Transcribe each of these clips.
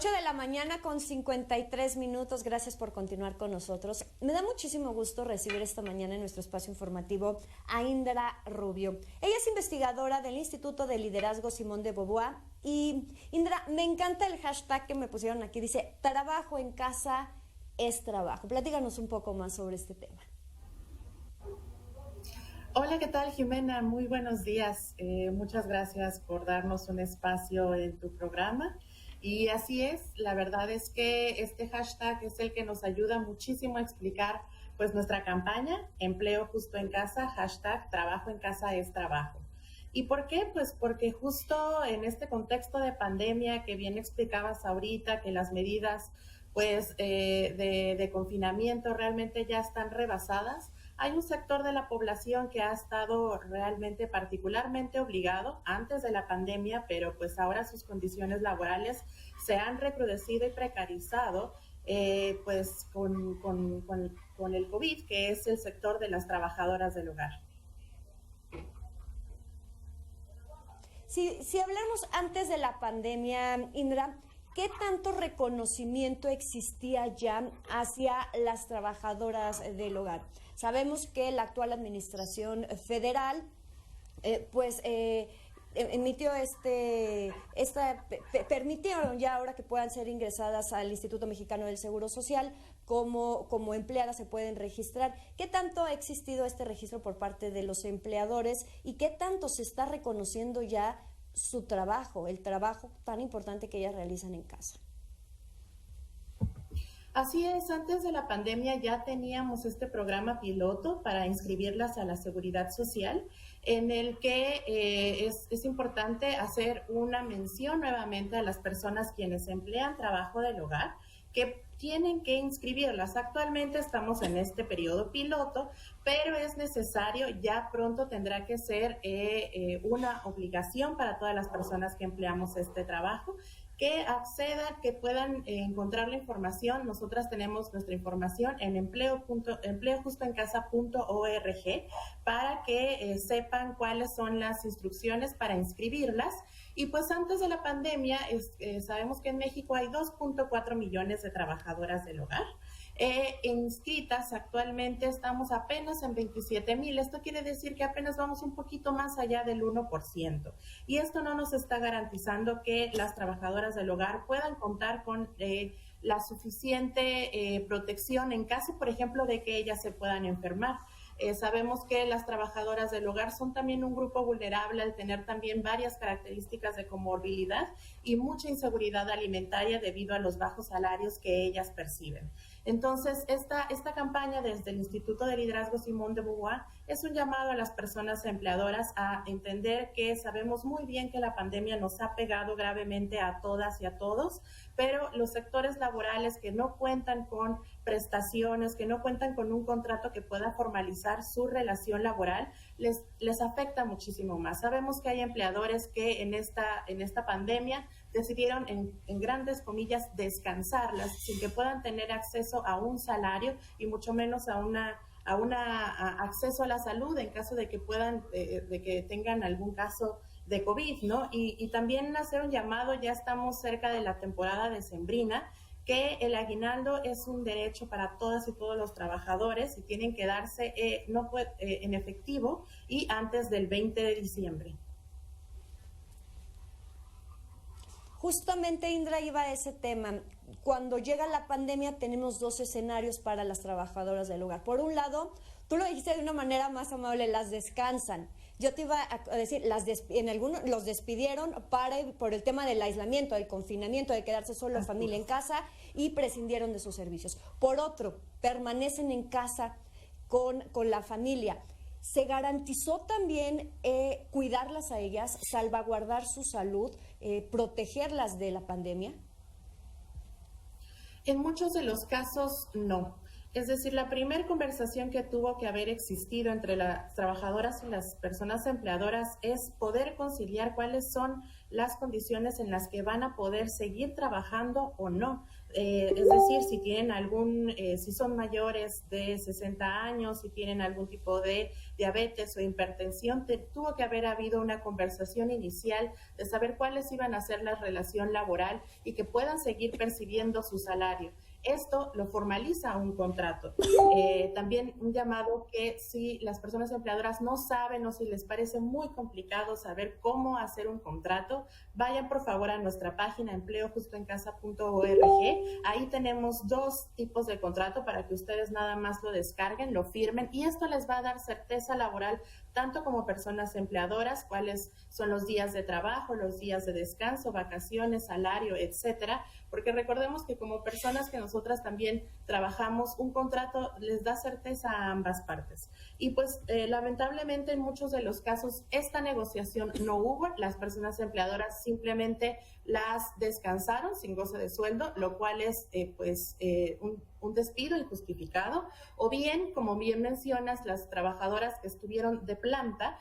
8 de la mañana con 53 minutos. Gracias por continuar con nosotros. Me da muchísimo gusto recibir esta mañana en nuestro espacio informativo a Indra Rubio. Ella es investigadora del Instituto de Liderazgo Simón de Beauvoir. Y Indra, me encanta el hashtag que me pusieron aquí. Dice, trabajo en casa es trabajo. Platícanos un poco más sobre este tema. Hola, ¿qué tal, Jimena? Muy buenos días. Muchas gracias por darnos un espacio en tu programa. Y así es, la verdad es que este hashtag es el que nos ayuda muchísimo a explicar pues nuestra campaña, Empleo Justo en Casa, hashtag Trabajo en Casa es Trabajo. ¿Y por qué? Pues porque justo en este contexto de pandemia que bien explicabas ahorita, que las medidas pues de confinamiento realmente ya están rebasadas, hay un sector de la población que ha estado realmente particularmente obligado antes de la pandemia, pero pues ahora sus condiciones laborales se han recrudecido y precarizado pues con el COVID, que es el sector de las trabajadoras del hogar. Si hablamos antes de la pandemia, Indra, ¿qué tanto reconocimiento existía ya hacia las trabajadoras del hogar? Sabemos que la actual administración federal, emitió permitieron ya ahora que puedan ser ingresadas al Instituto Mexicano del Seguro Social, como empleadas se pueden registrar. ¿Qué tanto ha existido este registro por parte de los empleadores y qué tanto se está reconociendo ya su trabajo, el trabajo tan importante que ellas realizan en casa? Así es, antes de la pandemia ya teníamos este programa piloto para inscribirlas a la Seguridad Social, en el que es importante hacer una mención nuevamente a las personas quienes emplean trabajo del hogar, que tienen que inscribirlas. Actualmente estamos en este periodo piloto, pero es necesario, ya pronto tendrá que ser una obligación para todas las personas que empleamos este trabajo, que accedan, que puedan encontrar la información. Nosotras tenemos nuestra información en empleojustoencasa.org para que sepan cuáles son las instrucciones para inscribirlas. Y pues antes de la pandemia, sabemos que en México hay 2.4 millones de trabajadoras del hogar. Inscritas actualmente estamos apenas en 27,000. Esto quiere decir que apenas vamos un poquito más allá del 1%. Y esto no nos está garantizando que las trabajadoras del hogar puedan contar con la suficiente protección en caso, por ejemplo, de que ellas se puedan enfermar. Sabemos que las trabajadoras del hogar son también un grupo vulnerable al tener también varias características de comorbilidad y mucha inseguridad alimentaria debido a los bajos salarios que ellas perciben. Entonces, esta campaña desde el Instituto de Liderazgo Simón de Beauvoir es un llamado a las personas empleadoras a entender que sabemos muy bien que la pandemia nos ha pegado gravemente a todas y a todos, pero los sectores laborales que no cuentan con prestaciones, que no cuentan con un contrato que pueda formalizar su relación laboral, les afecta muchísimo más. Sabemos que hay empleadores que en esta pandemia decidieron, en grandes comillas, descansarlas sin que puedan tener acceso a un salario y mucho menos a acceso a la salud en caso de que de que tengan algún caso de COVID, ¿no? Y también hacer un llamado, ya estamos cerca de la temporada decembrina, que el aguinaldo es un derecho para todas y todos los trabajadores y tienen que darse en efectivo y antes del 20 de diciembre. Justamente, Indra, iba a ese tema. Cuando llega la pandemia tenemos dos escenarios para las trabajadoras del hogar. Por un lado, tú lo dijiste de una manera más amable, las descansan. Yo te iba a decir, en algunos los despidieron por el tema del aislamiento, del confinamiento, de quedarse solo la familia en casa y prescindieron de sus servicios. Por otro, permanecen en casa con la familia. ¿Se garantizó también cuidarlas a ellas, salvaguardar su salud, protegerlas de la pandemia? En muchos de los casos, no. Es decir, la primera conversación que tuvo que haber existido entre las trabajadoras y las personas empleadoras es poder conciliar cuáles son las condiciones en las que van a poder seguir trabajando o no. Es decir, si tienen si son mayores de 60 años, si tienen algún tipo de diabetes o hipertensión, tuvo que haber habido una conversación inicial de saber cuáles iban a ser la relación laboral y que puedan seguir percibiendo su salario. Esto lo formaliza un contrato. También un llamado que si las personas empleadoras no saben o si les parece muy complicado saber cómo hacer un contrato, vayan por favor a nuestra página empleojustoencasa.org. Ahí tenemos 2 tipos de contrato para que ustedes nada más lo descarguen, lo firmen y esto les va a dar certeza laboral tanto como personas empleadoras, cuáles son los días de trabajo, los días de descanso, vacaciones, salario, etcétera, porque recordemos que como personas que nosotras también trabajamos, un contrato les da certeza a ambas partes. Y pues lamentablemente en muchos de los casos esta negociación no hubo, las personas empleadoras simplemente las descansaron sin goce de sueldo, lo cual es un despido injustificado, o bien, como bien mencionas, las trabajadoras que estuvieron de planta,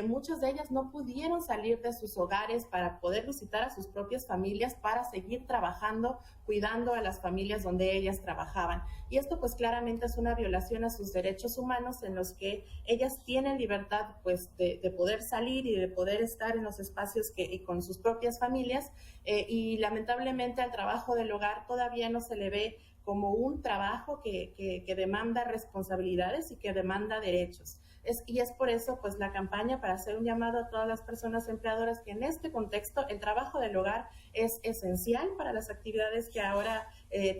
muchas de ellas no pudieron salir de sus hogares para poder visitar a sus propias familias, para seguir trabajando, cuidando a las familias donde ellas trabajaban. Y esto pues claramente es una violación a sus derechos humanos en los que ellas tienen libertad pues de poder salir y de poder estar en los espacios y con sus propias familias, y lamentablemente al trabajo del hogar todavía no se le ve como un trabajo que demanda responsabilidades y que demanda derechos. Y es por eso pues la campaña para hacer un llamado a todas las personas empleadoras que en este contexto el trabajo del hogar es esencial para las actividades que ahora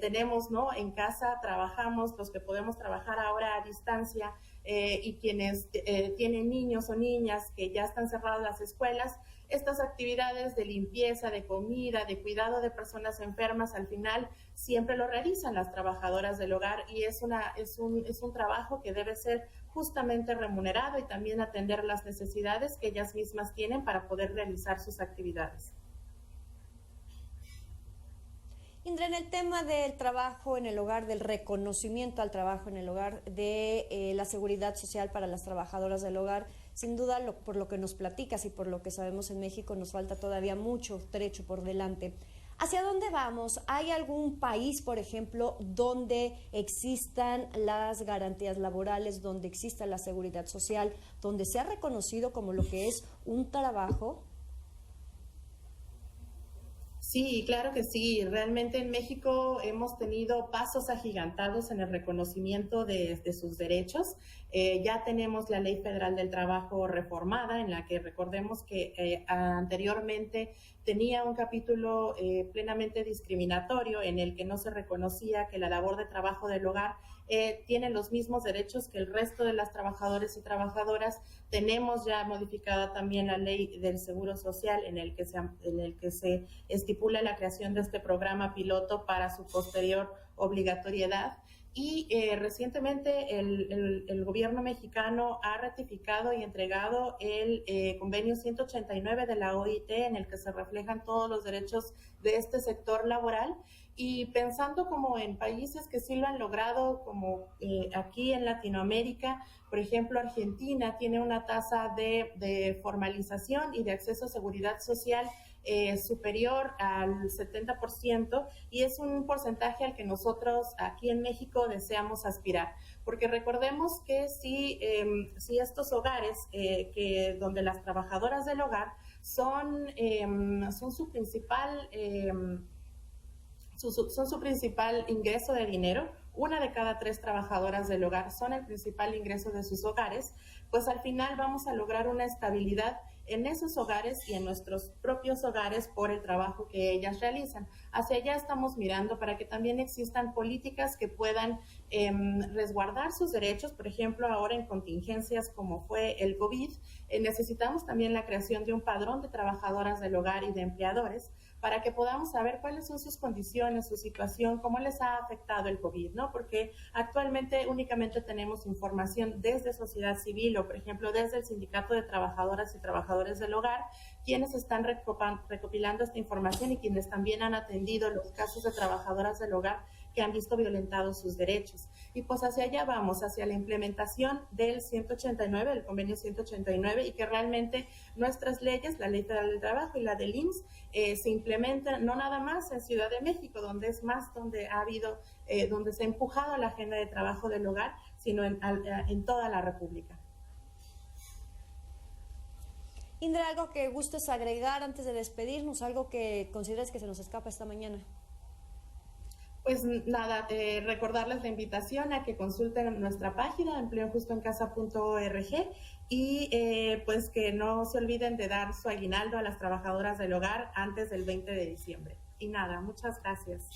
tenemos, ¿no? En casa trabajamos, los que podemos trabajar ahora a distancia, y quienes tienen niños o niñas que ya están cerradas las escuelas, estas actividades de limpieza, de comida, de cuidado de personas enfermas, al final siempre lo realizan las trabajadoras del hogar y es un trabajo que debe ser justamente remunerado y también atender las necesidades que ellas mismas tienen para poder realizar sus actividades. Indra, en el tema del trabajo en el hogar, del reconocimiento al trabajo en el hogar, de la seguridad social para las trabajadoras del hogar, sin duda, por lo que nos platicas y por lo que sabemos en México, nos falta todavía mucho trecho por delante. ¿Hacia dónde vamos? ¿Hay algún país, por ejemplo, donde existan las garantías laborales, donde exista la seguridad social, donde sea reconocido como lo que es un trabajo? Sí, claro que sí. Realmente en México hemos tenido pasos agigantados en el reconocimiento de sus derechos. Ya tenemos la Ley Federal del Trabajo reformada, en la que recordemos que anteriormente tenía un capítulo plenamente discriminatorio en el que no se reconocía que la labor de trabajo del hogar tiene los mismos derechos que el resto de las trabajadores y trabajadoras. Tenemos ya modificada también la ley del Seguro Social en el que se estipula la creación de este programa piloto para su posterior obligatoriedad. Y recientemente el gobierno mexicano ha ratificado y entregado el convenio 189 de la OIT en el que se reflejan todos los derechos de este sector laboral. Y pensando como en países que sí lo han logrado, como aquí en Latinoamérica, por ejemplo, Argentina tiene una tasa de formalización y de acceso a seguridad social superior al 70%, y es un porcentaje al que nosotros aquí en México deseamos aspirar, porque recordemos que si estos hogares donde las trabajadoras del hogar son su principal son su principal ingreso de dinero, 1 de cada 3 trabajadoras del hogar son el principal ingreso de sus hogares, pues al final vamos a lograr una estabilidad en esos hogares y en nuestros propios hogares por el trabajo que ellas realizan. Hacia allá estamos mirando para que también existan políticas que puedan resguardar sus derechos. Por ejemplo, ahora en contingencias como fue el COVID, necesitamos también la creación de un padrón de trabajadoras del hogar y de empleadores para que podamos saber cuáles son sus condiciones, su situación, cómo les ha afectado el COVID, ¿no? Porque actualmente únicamente tenemos información desde sociedad civil o, por ejemplo, desde el Sindicato de Trabajadoras y Trabajadores del Hogar, quienes están recopilando esta información y quienes también han atendido los casos de trabajadoras del hogar que han visto violentados sus derechos. y pues hacia allá vamos, hacia la implementación del 189, del convenio 189, y que realmente nuestras leyes, la Ley Federal del Trabajo y la del IMSS, se implementan no nada más en Ciudad de México, donde es más donde ha habido, donde se ha empujado la agenda de trabajo del hogar, sino en toda la República. Indra, algo que gustes agregar antes de despedirnos, algo que consideres que se nos escapa esta mañana. Pues nada, recordarles la invitación a que consulten nuestra página empleojustoencasa.org y pues que no se olviden de dar su aguinaldo a las trabajadoras del hogar antes del 20 de diciembre. Y nada, muchas gracias.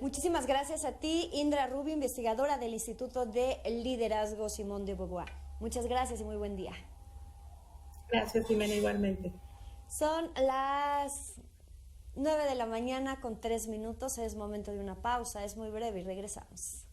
Muchísimas gracias a ti, Indra Rubio, investigadora del Instituto de Liderazgo Simón de Beauvoir. Muchas gracias y muy buen día. Gracias, Jimena, igualmente. Son las 9 de la mañana con 3 minutos, es momento de una pausa, es muy breve y regresamos.